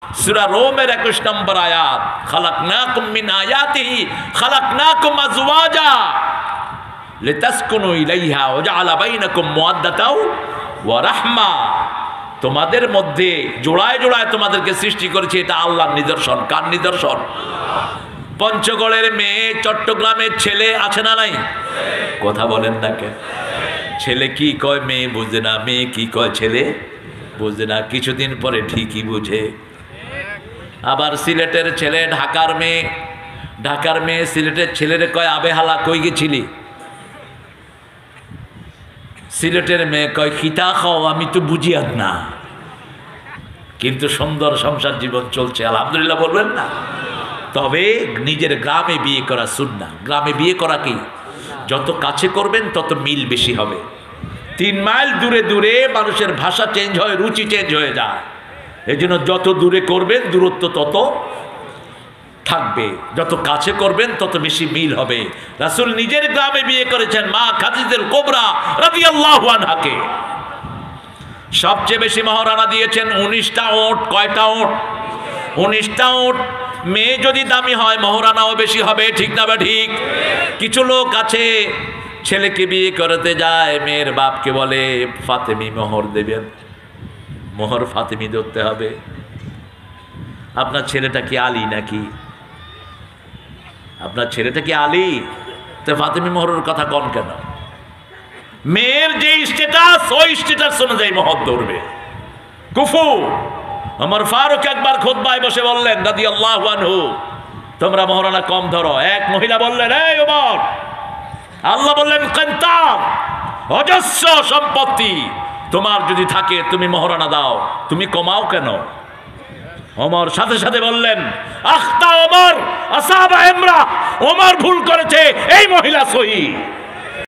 সূরা রোমের 21 নম্বর আয়াত, খালাকনাকুম মিন আয়াতিহি খালাকনাকুম আজওয়াজা লিতাসকুনু ইলাইহা ওয়া জাআলা বাইনাকুম মুওয়াদ্দাতাও ওয়া রাহমা। তোমাদের মধ্যে জোড়ায় জোড়ায় তোমাদেরকে সৃষ্টি করেছে, এটা আল্লাহর নিদর্শন। কার নিদর্শন? পঞ্চগড়ের মেয়ে, চট্টগ্রামের ছেলে আছে না নাই? কথা বলেন না কেন? ছেলে কি কয় মেয়ে বুঝে না, মেয়ে কি কয় ছেলে বুঝে না, কিছুদিন পরে ঠিকই বুঝে। আবার সিলেটের ছেলে ঢাকার মেয়ে, ঢাকার মেয়ে সিলেটের ছেলেরে কয় আবেহালা কই গেছিলি? সিলেটের মেয়ে কয় খিতা খাও, আমি তো বুঝি না, কিন্তু সুন্দর সংসার জীবন চলছে, আলহামদুলিল্লাহ বলবেন না? তবে নিজের গ্রামে বিয়ে করা সুন্নাহ। গ্রামে বিয়ে করা কি? যত কাছে করবেন তত মিল বেশি হবে। 3 মাইল দূরে দূরে মানুষের ভাষা চেঞ্জ হয়, রুচি চেঞ্জ হয়ে যায়। এই জন্য যত দূরে করবেন দূরত্ব তত থাকবে, যত কাছে করবেন তত বেশি মিল হবে। রাসূল নিজের গ্রামে বিয়ে করেছেন মা খাদিজাতুল কুবরা রাদিয়াল্লাহু আনহাকে। সবচেয়ে বেশি মহারানা দিয়েছেন 19টা ওট। কয়টা ওট? 19টা ওট। মেয়ে যদি দামি হয় মহারানাও বেশি হবে, ঠিক না বা ঠিক? কিছু লোক আছে ছেলেকে বিয়ে করতে যায়, মেয়ের বাপকে বলে ফাতেমি মোহর দেবেন, মোহর ফাতেমি ধরতে হবে। আপনার ছেলেটা কি আলী নাকি? আপনার ছেলেটা কি আলী? তো ফাতেমি মোহরের কথা কন কেন? মেয়ের যে স্ট্যাটাস ওই স্ট্যাটাস অনুযায়ী মোহর ধরবে। কুফু ওমর ফারুক একবার খুতবায় বসে বললেন রাদিয়াল্লাহু আনহু, তোমরা মহারানা কম ধরো। এক মহিলা বললেন, এই ওমর, আল্লাহ বললেন কিনতার, অজস্র সম্পত্তি তোমার যদি থাকে তুমি মহারানা দাও, তুমি কমাও কেন? ওমর সাথে সাথে বললেন, আখতা ওমর আসাবা ইমরা, ওমর ভুল করেছে, এই মহিলা সহি।